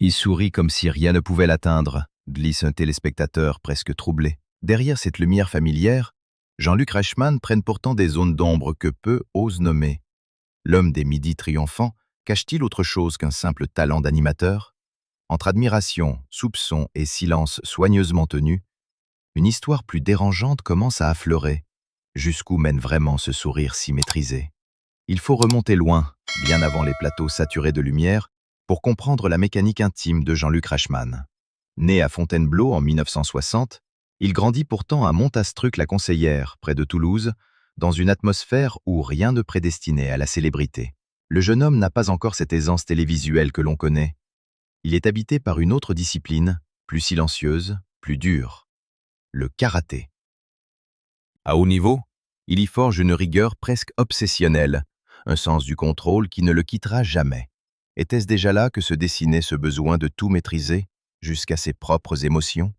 Il sourit comme si rien ne pouvait l'atteindre, glisse un téléspectateur presque troublé. Derrière cette lumière familière, Jean-Luc Reichmann prenne pourtant des zones d'ombre que peu osent nommer. L'homme des midis triomphants cache-t-il autre chose qu'un simple talent d'animateur? Entre admiration, soupçon et silence soigneusement tenu, une histoire plus dérangeante commence à affleurer. Jusqu'où mène vraiment ce sourire si maîtrisé? Il faut remonter loin, bien avant les plateaux saturés de lumière, pour comprendre la mécanique intime de Jean-Luc Reichmann. Né à Fontainebleau en 1960, il grandit pourtant à Montastruc-la-Conseillère, près de Toulouse, dans une atmosphère où rien ne prédestinait à la célébrité. Le jeune homme n'a pas encore cette aisance télévisuelle que l'on connaît. Il est habité par une autre discipline, plus silencieuse, plus dure, le karaté. À haut niveau, il y forge une rigueur presque obsessionnelle, un sens du contrôle qui ne le quittera jamais. Était-ce déjà là que se dessinait ce besoin de tout maîtriser, jusqu'à ses propres émotions?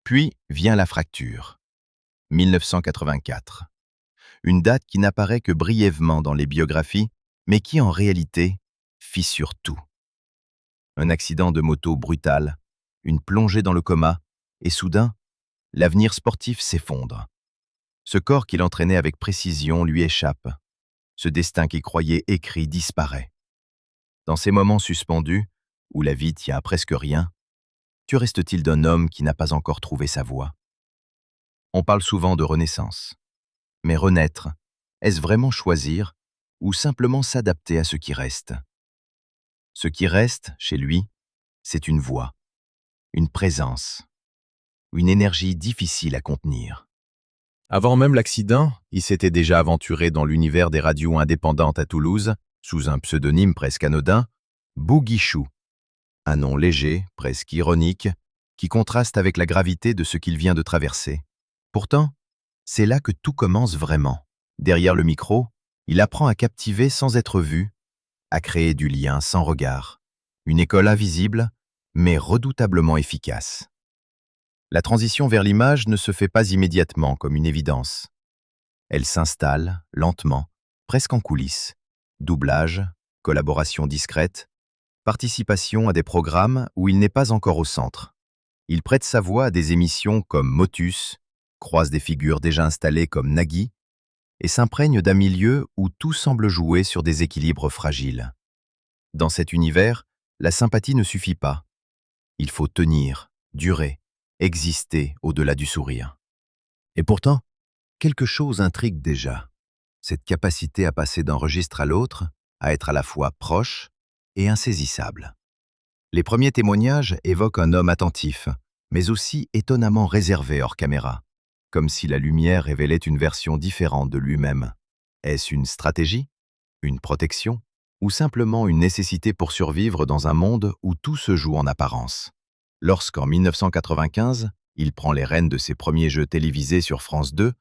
Puis vient la fracture. 1984. Une date qui n'apparaît que brièvement dans les biographies, mais qui en réalité fissure tout. Un accident de moto brutal, une plongée dans le coma, et soudain, l'avenir sportif s'effondre. Ce corps qu'il entraînait avec précision lui échappe. Ce destin qu'il croyait écrit disparaît. Dans ces moments suspendus, où la vie tient à presque rien, que reste-t-il d'un homme qui n'a pas encore trouvé sa voie? On parle souvent de renaissance. Mais renaître, est-ce vraiment choisir ou simplement s'adapter à ce qui reste? Ce qui reste, chez lui, c'est une voix, une présence, une énergie difficile à contenir. Avant même l'accident, il s'était déjà aventuré dans l'univers des radios indépendantes à Toulouse, sous un pseudonyme presque anodin, Bouguichou. Un nom léger, presque ironique, qui contraste avec la gravité de ce qu'il vient de traverser. Pourtant, c'est là que tout commence vraiment. Derrière le micro, il apprend à captiver sans être vu, à créer du lien sans regard. Une école invisible, mais redoutablement efficace. La transition vers l'image ne se fait pas immédiatement comme une évidence. Elle s'installe, lentement, presque en coulisses. Doublage, collaboration discrète, participation à des programmes où il n'est pas encore au centre. Il prête sa voix à des émissions comme Motus, croise des figures déjà installées comme Nagui, et s'imprègne d'un milieu où tout semble jouer sur des équilibres fragiles. Dans cet univers, la sympathie ne suffit pas. Il faut tenir, durer, exister au-delà du sourire. Et pourtant, quelque chose intrigue déjà. Cette capacité à passer d'un registre à l'autre, à être à la fois proche et insaisissable. Les premiers témoignages évoquent un homme attentif, mais aussi étonnamment réservé hors caméra, comme si la lumière révélait une version différente de lui-même. Est-ce une stratégie, une protection, ou simplement une nécessité pour survivre dans un monde où tout se joue en apparence? Lorsqu'en 1995, il prend les rênes de ses premiers jeux télévisés sur France 2,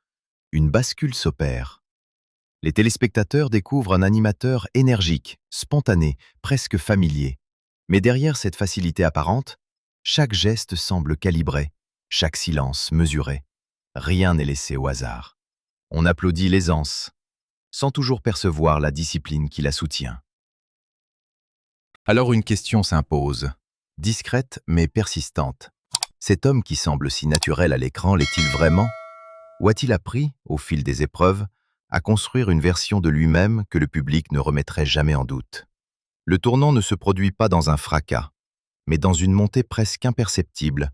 une bascule s'opère. Les téléspectateurs découvrent un animateur énergique, spontané, presque familier. Mais derrière cette facilité apparente, chaque geste semble calibré, chaque silence mesuré. Rien n'est laissé au hasard. On applaudit l'aisance, sans toujours percevoir la discipline qui la soutient. Alors une question s'impose, discrète mais persistante. Cet homme qui semble si naturel à l'écran l'est-il vraiment? Ou a-t-il appris, au fil des épreuves, à construire une version de lui-même que le public ne remettrait jamais en doute? Le tournant ne se produit pas dans un fracas, mais dans une montée presque imperceptible,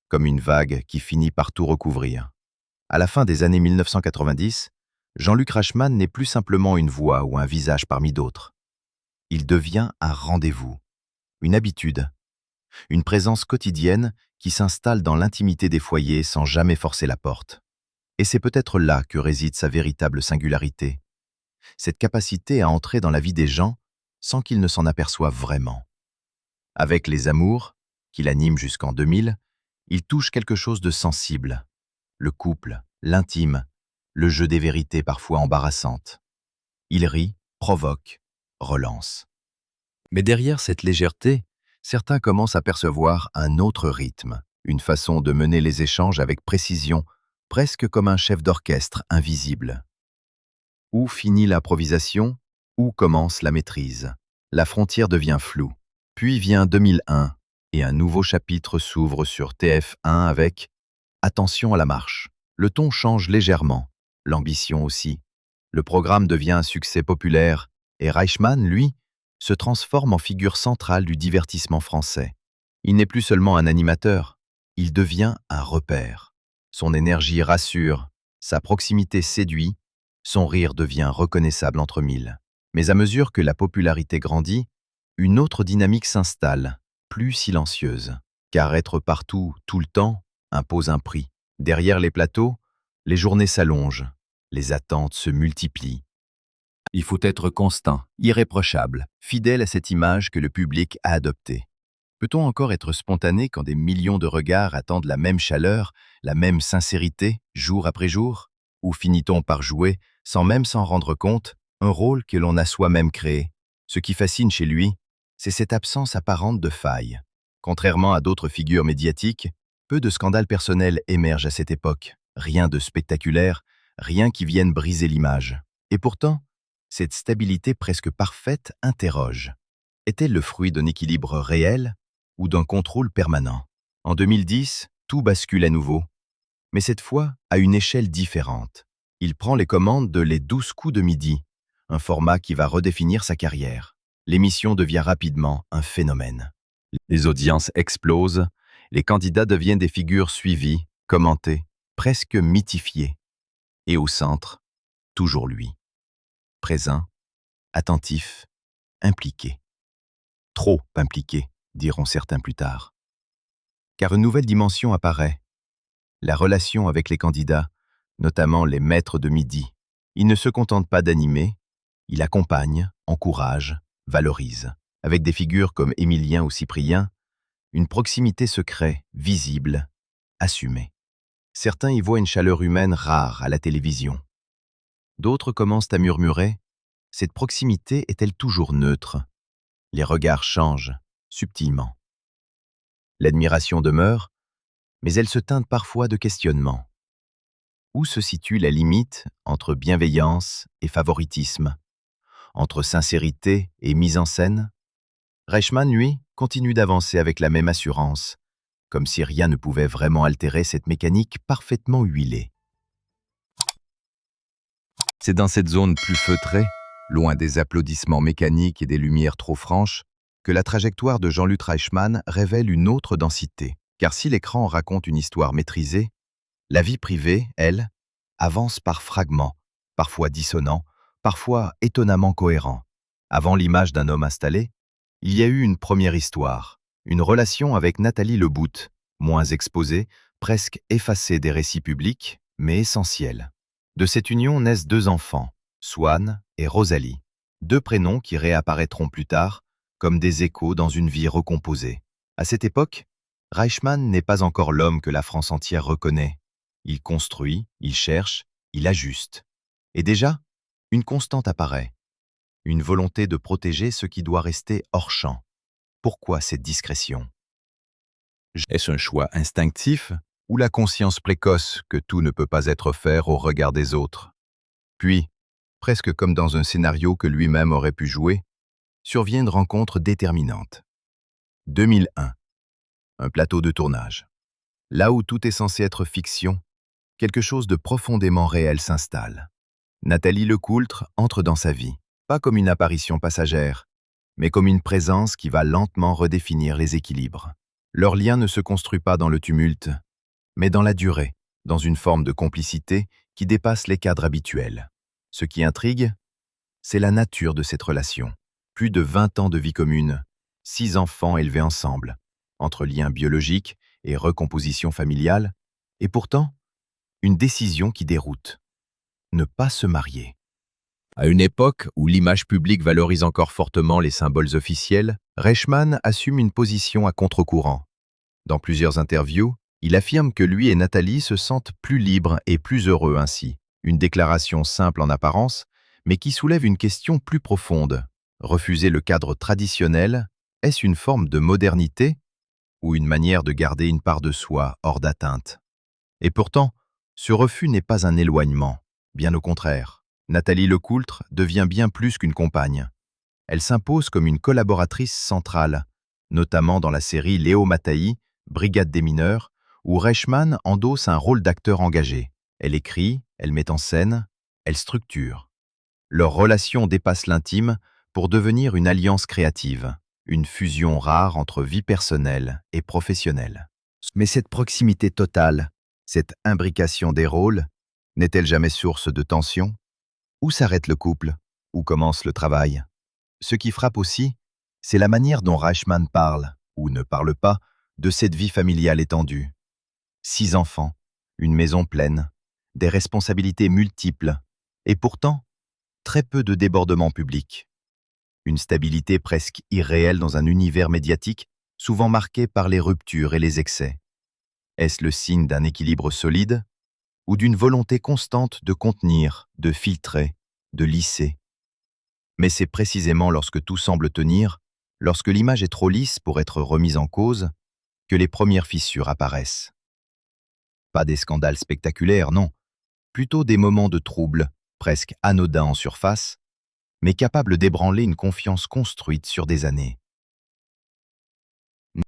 comme une vague qui finit par tout recouvrir. À la fin des années 1990, Jean-Luc Reichmann n'est plus simplement une voix ou un visage parmi d'autres. Il devient un rendez-vous, une habitude, une présence quotidienne qui s'installe dans l'intimité des foyers sans jamais forcer la porte. Et c'est peut-être là que réside sa véritable singularité, cette capacité à entrer dans la vie des gens sans qu'ils ne s'en aperçoivent vraiment. Avec Les Amours, qu'il anime jusqu'en 2000, il touche quelque chose de sensible, le couple, l'intime, le jeu des vérités parfois embarrassantes. Il rit, provoque, relance. Mais derrière cette légèreté, certains commencent à percevoir un autre rythme, une façon de mener les échanges avec précision, presque comme un chef d'orchestre invisible. Où finit l'improvisation? Où commence la maîtrise? La frontière devient floue. Puis vient 2001, Et un nouveau chapitre s'ouvre sur TF1 avec Attention à la marche. Le ton change légèrement, l'ambition aussi. Le programme devient un succès populaire et Reichmann, lui, se transforme en figure centrale du divertissement français. Il n'est plus seulement un animateur, il devient un repère. Son énergie rassure, sa proximité séduit, son rire devient reconnaissable entre mille. Mais à mesure que la popularité grandit, une autre dynamique s'installe, plus silencieuse. Car être partout, tout le temps, impose un prix. Derrière les plateaux, les journées s'allongent, les attentes se multiplient. Il faut être constant, irréprochable, fidèle à cette image que le public a adoptée. Peut-on encore être spontané quand des millions de regards attendent la même chaleur, la même sincérité, jour après jour? Ou finit-on par jouer, sans même s'en rendre compte, un rôle que l'on a soi-même créé? Ce qui fascine chez lui, c'est cette absence apparente de faille. Contrairement à d'autres figures médiatiques, peu de scandales personnels émergent à cette époque. Rien de spectaculaire, rien qui vienne briser l'image. Et pourtant, cette stabilité presque parfaite interroge. Est-elle le fruit d'un équilibre réel ou d'un contrôle permanent? En 2010, tout bascule à nouveau, mais cette fois à une échelle différente. Il prend les commandes de Les 12 coups de midi, un format qui va redéfinir sa carrière. L'émission devient rapidement un phénomène. Les audiences explosent, les candidats deviennent des figures suivies, commentées, presque mythifiées. Et au centre, toujours lui. Présent, attentif, impliqué. Trop impliqué, diront certains plus tard. Car une nouvelle dimension apparaît. La relation avec les candidats, notamment les maîtres de midi. Il ne se contente pas d'animer, il accompagne, encourage, valorise. Avec des figures comme Émilien ou Cyprien, une proximité se crée, visible, assumée. Certains y voient une chaleur humaine rare à la télévision. D'autres commencent à murmurer « Cette proximité est-elle toujours neutre ?» Les regards changent, subtilement. L'admiration demeure, mais elle se teinte parfois de questionnement. Où se situe la limite entre bienveillance et favoritisme, entre sincérité et mise en scène? Reichmann, lui, continue d'avancer avec la même assurance, comme si rien ne pouvait vraiment altérer cette mécanique parfaitement huilée. C'est dans cette zone plus feutrée, loin des applaudissements mécaniques et des lumières trop franches, que la trajectoire de Jean-Luc Reichmann révèle une autre densité. Car si l'écran raconte une histoire maîtrisée, la vie privée, elle, avance par fragments, parfois dissonants, parfois étonnamment cohérents. Avant l'image d'un homme installé, il y a eu une première histoire, une relation avec Nathalie Lebout, moins exposée, presque effacée des récits publics, mais essentielle. De cette union naissent 2 enfants, Swan et Rosalie, 2 prénoms qui réapparaîtront plus tard, comme des échos dans une vie recomposée. À cette époque, Reichmann n'est pas encore l'homme que la France entière reconnaît. Il construit, il cherche, il ajuste. Et déjà, une constante apparaît. Une volonté de protéger ce qui doit rester hors champ. Pourquoi cette discrétion? Est-ce un choix instinctif ou la conscience précoce que tout ne peut pas être fait au regard des autres? Puis, presque comme dans un scénario que lui-même aurait pu jouer, survient une rencontre déterminante. 2001. Un plateau de tournage. Là où tout est censé être fiction, quelque chose de profondément réel s'installe. Nathalie Lecoultre entre dans sa vie, pas comme une apparition passagère, mais comme une présence qui va lentement redéfinir les équilibres. Leur lien ne se construit pas dans le tumulte, mais dans la durée, dans une forme de complicité qui dépasse les cadres habituels. Ce qui intrigue, c'est la nature de cette relation. Plus de 20 ans de vie commune, 6 enfants élevés ensemble, entre liens biologiques et recomposition familiale, et pourtant, une décision qui déroute. Ne pas se marier. À une époque où l'image publique valorise encore fortement les symboles officiels, Reichmann assume une position à contre-courant. Dans plusieurs interviews, il affirme que lui et Nathalie se sentent plus libres et plus heureux ainsi. Une déclaration simple en apparence, mais qui soulève une question plus profonde. Refuser le cadre traditionnel, est-ce une forme de modernité ou une manière de garder une part de soi hors d'atteinte? Et pourtant, ce refus n'est pas un éloignement, bien au contraire. Nathalie Lecoultre devient bien plus qu'une compagne. Elle s'impose comme une collaboratrice centrale, notamment dans la série Léo Mattei, Brigade des mineurs, où Reichmann endosse un rôle d'acteur engagé. Elle écrit, elle met en scène, elle structure. Leur relation dépasse l'intime pour devenir une alliance créative, une fusion rare entre vie personnelle et professionnelle. Mais cette proximité totale, cette imbrication des rôles, n'est-elle jamais source de tension? Où s'arrête le couple? Où commence le travail? Ce qui frappe aussi, c'est la manière dont Reichmann parle, ou ne parle pas, de cette vie familiale étendue. 6 enfants, une maison pleine, des responsabilités multiples, et pourtant, très peu de débordements publics. Une stabilité presque irréelle dans un univers médiatique, souvent marqué par les ruptures et les excès. Est-ce le signe d'un équilibre solide, ou d'une volonté constante de contenir, de filtrer, de lisser? Mais c'est précisément lorsque tout semble tenir, lorsque l'image est trop lisse pour être remise en cause, que les premières fissures apparaissent. Pas des scandales spectaculaires, non, plutôt des moments de trouble, presque anodins en surface, mais capables d'ébranler une confiance construite sur des années.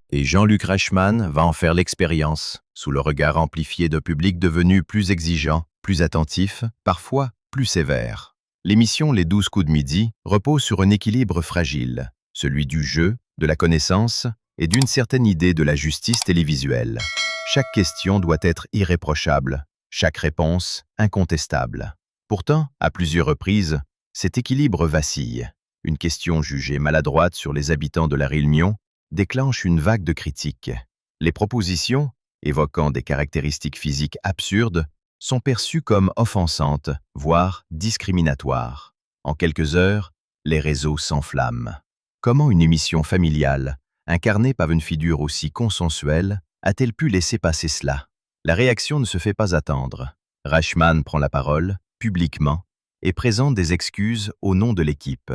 Et Jean-Luc Reichmann va en faire l'expérience, sous le regard amplifié d'un public devenu plus exigeant, plus attentif, parfois plus sévère. L'émission Les 12 coups de midi repose sur un équilibre fragile, celui du jeu, de la connaissance et d'une certaine idée de la justice télévisuelle. Chaque question doit être irréprochable, chaque réponse incontestable. Pourtant, à plusieurs reprises, cet équilibre vacille. Une question jugée maladroite sur les habitants de la Réunion déclenche une vague de critiques. Les propositions, évoquant des caractéristiques physiques absurdes, sont perçues comme offensantes, voire discriminatoires. En quelques heures, les réseaux s'enflamment. Comment une émission familiale, incarnée par une figure aussi consensuelle, a-t-elle pu laisser passer cela? La réaction ne se fait pas attendre. Reichmann prend la parole, publiquement, et présente des excuses au nom de l'équipe.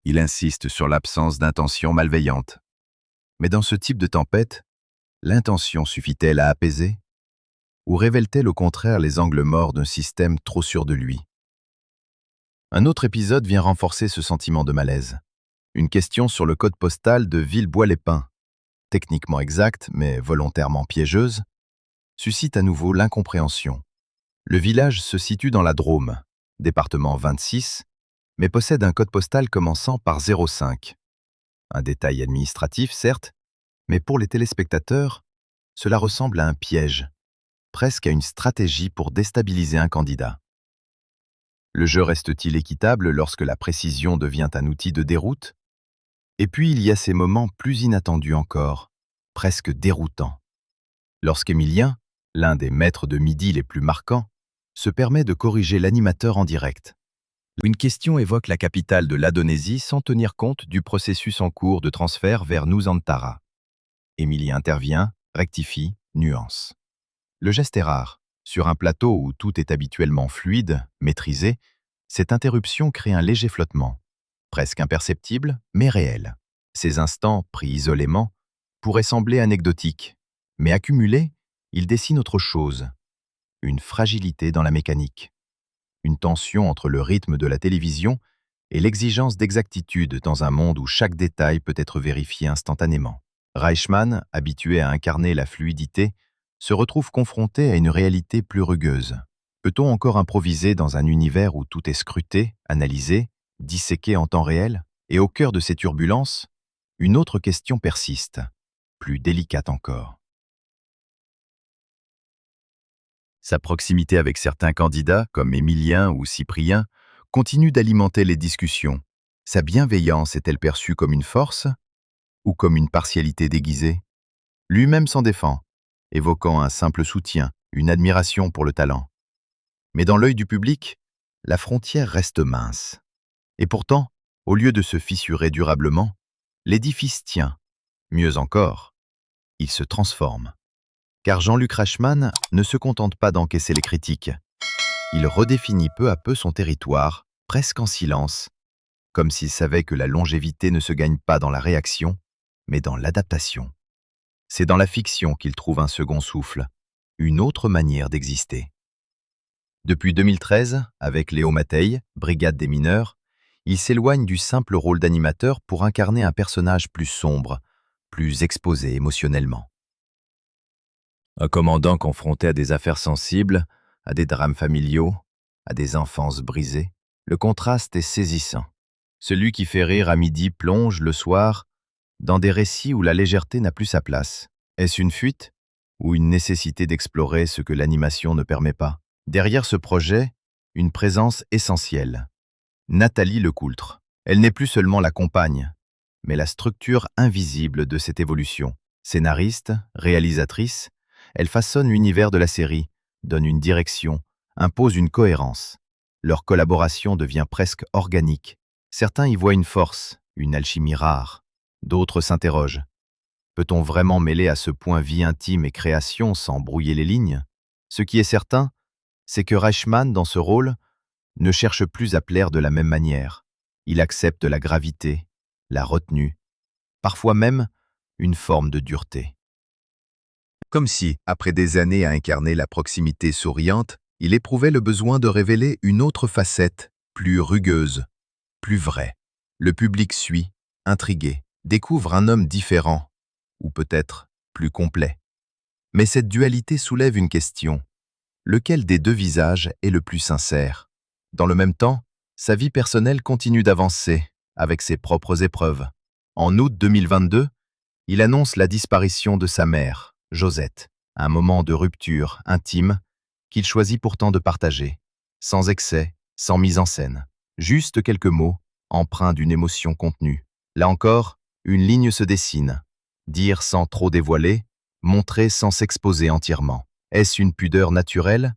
Il insiste sur l'absence d'intention malveillante. Mais dans ce type de tempête, l'intention suffit-elle à apaiser? Ou révèle-t-elle au contraire les angles morts d'un système trop sûr de lui? Un autre épisode vient renforcer ce sentiment de malaise. Une question sur le code postal de Villebois-les-Pins, techniquement exacte mais volontairement piégeuse, suscite à nouveau l'incompréhension. Le village se situe dans la Drôme, département 26, mais possède un code postal commençant par 05. Un détail administratif, certes, mais pour les téléspectateurs, cela ressemble à un piège, presque à une stratégie pour déstabiliser un candidat. Le jeu reste-t-il équitable lorsque la précision devient un outil de déroute? Et puis il y a ces moments plus inattendus encore, presque déroutants. Lorsqu'Émilien, l'un des maîtres de midi les plus marquants, se permet de corriger l'animateur en direct. Une question évoque la capitale de l'Indonésie sans tenir compte du processus en cours de transfert vers Nusantara. Émilien intervient, rectifie, nuance. Le geste est rare. Sur un plateau où tout est habituellement fluide, maîtrisé, cette interruption crée un léger flottement, presque imperceptible, mais réel. Ces instants, pris isolément, pourraient sembler anecdotiques, mais accumulés, ils dessinent autre chose. Une fragilité dans la mécanique. Une tension entre le rythme de la télévision et l'exigence d'exactitude dans un monde où chaque détail peut être vérifié instantanément. Reichmann, habitué à incarner la fluidité, se retrouve confronté à une réalité plus rugueuse. Peut-on encore improviser dans un univers où tout est scruté, analysé, disséqué en temps réel? Et au cœur de ces turbulences, une autre question persiste, plus délicate encore. Sa proximité avec certains candidats, comme Émilien ou Cyprien, continue d'alimenter les discussions. Sa bienveillance est-elle perçue comme une force ou comme une partialité déguisée? Lui-même s'en défend, évoquant un simple soutien, une admiration pour le talent. Mais dans l'œil du public, la frontière reste mince. Et pourtant, au lieu de se fissurer durablement, l'édifice tient. Mieux encore, il se transforme. Car Jean-Luc Reichmann ne se contente pas d'encaisser les critiques. Il redéfinit peu à peu son territoire, presque en silence, comme s'il savait que la longévité ne se gagne pas dans la réaction, mais dans l'adaptation. C'est dans la fiction qu'il trouve un second souffle, une autre manière d'exister. Depuis 2013, avec Léo Mattei, Brigade des mineurs, il s'éloigne du simple rôle d'animateur pour incarner un personnage plus sombre, plus exposée émotionnellement. Un commandant confronté à des affaires sensibles, à des drames familiaux, à des enfances brisées, le contraste est saisissant. Celui qui fait rire à midi plonge, le soir, dans des récits où la légèreté n'a plus sa place. Est-ce une fuite ou une nécessité d'explorer ce que l'animation ne permet pas? Derrière ce projet, une présence essentielle. Nathalie Lecoultre. Elle n'est plus seulement la compagne, mais la structure invisible de cette évolution. Scénariste, réalisatrice, elle façonne l'univers de la série, donne une direction, impose une cohérence. Leur collaboration devient presque organique. Certains y voient une force, une alchimie rare. D'autres s'interrogent. Peut-on vraiment mêler à ce point vie intime et création sans brouiller les lignes? Ce qui est certain, c'est que Reichmann, dans ce rôle, ne cherche plus à plaire de la même manière. Il accepte la gravité, la retenue, parfois même une forme de dureté. Comme si, après des années à incarner la proximité souriante, il éprouvait le besoin de révéler une autre facette, plus rugueuse, plus vraie. Le public suit, intrigué, découvre un homme différent, ou peut-être plus complet. Mais cette dualité soulève une question. Lequel des deux visages est le plus sincère? Dans le même temps, sa vie personnelle continue d'avancer, avec ses propres épreuves. En août 2022, il annonce la disparition de sa mère, Josette, un moment de rupture intime qu'il choisit pourtant de partager, sans excès, sans mise en scène. Juste quelques mots, empreints d'une émotion contenue. Là encore, une ligne se dessine. Dire sans trop dévoiler, montrer sans s'exposer entièrement. Est-ce une pudeur naturelle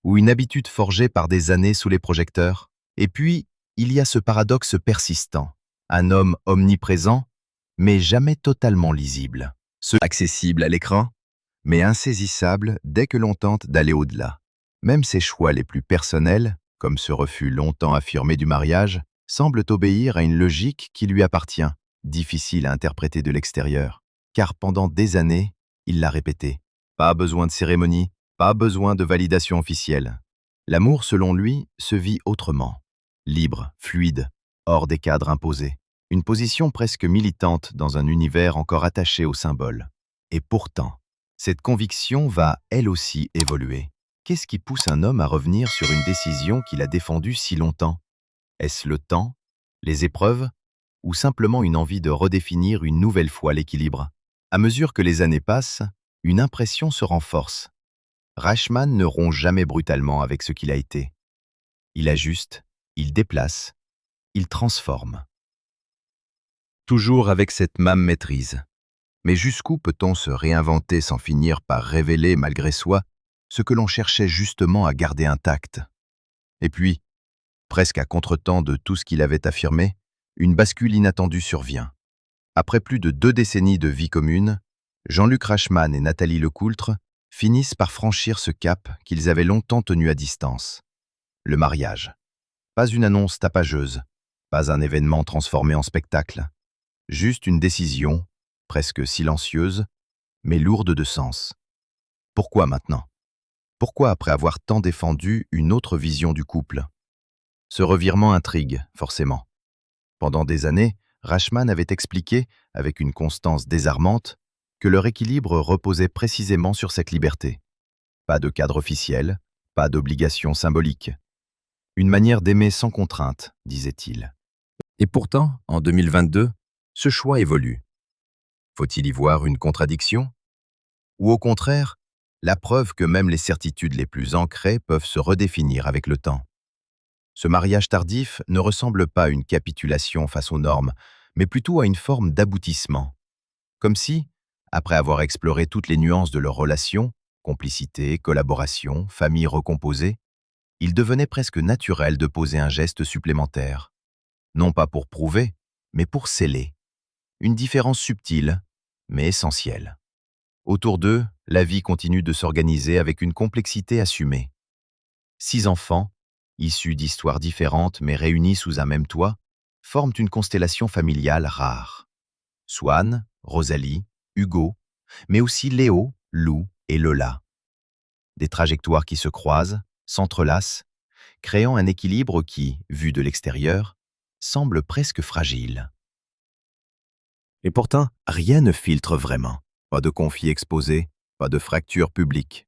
ou une habitude forgée par des années sous les projecteurs? Et puis, il y a ce paradoxe persistant. Un homme omniprésent, mais jamais totalement lisible. Accessible à l'écran, mais insaisissable dès que l'on tente d'aller au-delà. Même ses choix les plus personnels, comme ce refus longtemps affirmé du mariage, semblent obéir à une logique qui lui appartient, difficile à interpréter de l'extérieur. Car pendant des années, il l'a répété. Pas besoin de cérémonie, pas besoin de validation officielle. L'amour, selon lui, se vit autrement. Libre, fluide, hors des cadres imposés. Une position presque militante dans un univers encore attaché aux symboles. Et pourtant, cette conviction va, elle aussi, évoluer. Qu'est-ce qui pousse un homme à revenir sur une décision qu'il a défendue si longtemps? Est-ce le temps, les épreuves, ou simplement une envie de redéfinir une nouvelle fois l'équilibre? À mesure que les années passent, une impression se renforce. Reichmann ne rompt jamais brutalement avec ce qu'il a été. Il ajuste, il déplace, il transforme. Toujours avec cette même maîtrise. Mais jusqu'où peut-on se réinventer sans finir par révéler, malgré soi, ce que l'on cherchait justement à garder intact? Et puis, presque à contretemps de tout ce qu'il avait affirmé, une bascule inattendue survient. Après plus de 2 décennies de vie commune, Jean-Luc Reichmann et Nathalie Lecoultre finissent par franchir ce cap qu'ils avaient longtemps tenu à distance. Le mariage. Pas une annonce tapageuse, pas un événement transformé en spectacle. Juste une décision, presque silencieuse, mais lourde de sens. Pourquoi maintenant? Pourquoi après avoir tant défendu une autre vision du couple? Ce revirement intrigue, forcément. Pendant des années, Reichmann avait expliqué, avec une constance désarmante, que leur équilibre reposait précisément sur cette liberté. Pas de cadre officiel, pas d'obligation symbolique. Une manière d'aimer sans contrainte, disait-il. Et pourtant, en 2022, ce choix évolue. Faut-il y voir une contradiction? Ou au contraire, la preuve que même les certitudes les plus ancrées peuvent se redéfinir avec le temps? Ce mariage tardif ne ressemble pas à une capitulation face aux normes, mais plutôt à une forme d'aboutissement. Comme si, après avoir exploré toutes les nuances de leur relation, complicité, collaboration, famille recomposée, il devenait presque naturel de poser un geste supplémentaire. Non pas pour prouver, mais pour sceller. Une différence subtile, mais essentielle. Autour d'eux, la vie continue de s'organiser avec une complexité assumée. 6 enfants, issus d'histoires différentes mais réunis sous un même toit, forment une constellation familiale rare. Swan, Rosalie, Hugo, mais aussi Léo, Lou et Lola. Des trajectoires qui se croisent, s'entrelacent, créant un équilibre qui, vu de l'extérieur, semble presque fragile. Et pourtant, rien ne filtre vraiment. Pas de conflit exposé, pas de fracture publique.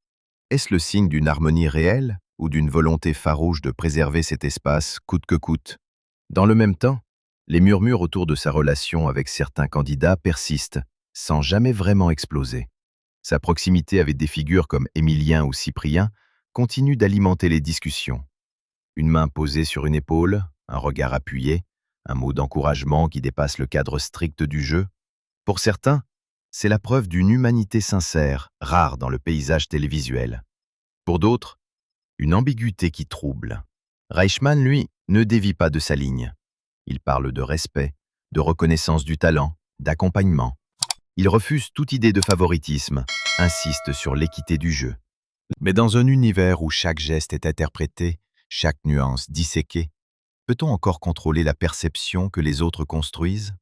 Est-ce le signe d'une harmonie réelle ou d'une volonté farouche de préserver cet espace coûte que coûte? Dans le même temps, les murmures autour de sa relation avec certains candidats persistent, sans jamais vraiment exploser. Sa proximité avec des figures comme Émilien ou Cyprien continue d'alimenter les discussions. Une main posée sur une épaule, un regard appuyé, un mot d'encouragement qui dépasse le cadre strict du jeu. Pour certains, c'est la preuve d'une humanité sincère, rare dans le paysage télévisuel. Pour d'autres, une ambiguïté qui trouble. Reichmann, lui, ne dévie pas de sa ligne. Il parle de respect, de reconnaissance du talent, d'accompagnement. Il refuse toute idée de favoritisme, insiste sur l'équité du jeu. Mais dans un univers où chaque geste est interprété, chaque nuance disséquée, peut-on encore contrôler la perception que les autres construisent?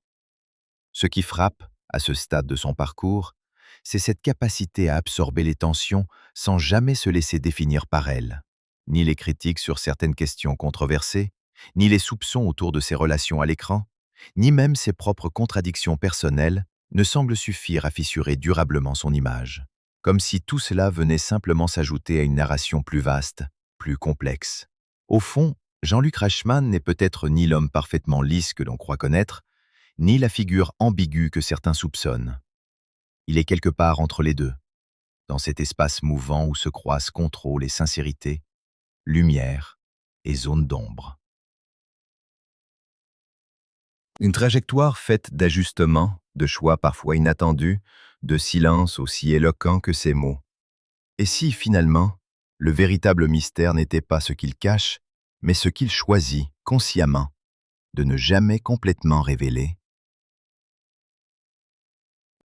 Ce qui frappe, à ce stade de son parcours, c'est cette capacité à absorber les tensions sans jamais se laisser définir par elles. Ni les critiques sur certaines questions controversées, ni les soupçons autour de ses relations à l'écran, ni même ses propres contradictions personnelles ne semblent suffire à fissurer durablement son image. Comme si tout cela venait simplement s'ajouter à une narration plus vaste, plus complexe. Au fond, Jean-Luc Reichmann n'est peut-être ni l'homme parfaitement lisse que l'on croit connaître, ni la figure ambiguë que certains soupçonnent. Il est quelque part entre les deux, dans cet espace mouvant où se croisent contrôle et sincérité, lumière et zone d'ombre. Une trajectoire faite d'ajustements, de choix parfois inattendus, de silences aussi éloquents que ces mots. Et si, finalement, le véritable mystère n'était pas ce qu'il cache, mais ce qu'il choisit consciemment de ne jamais complètement révéler?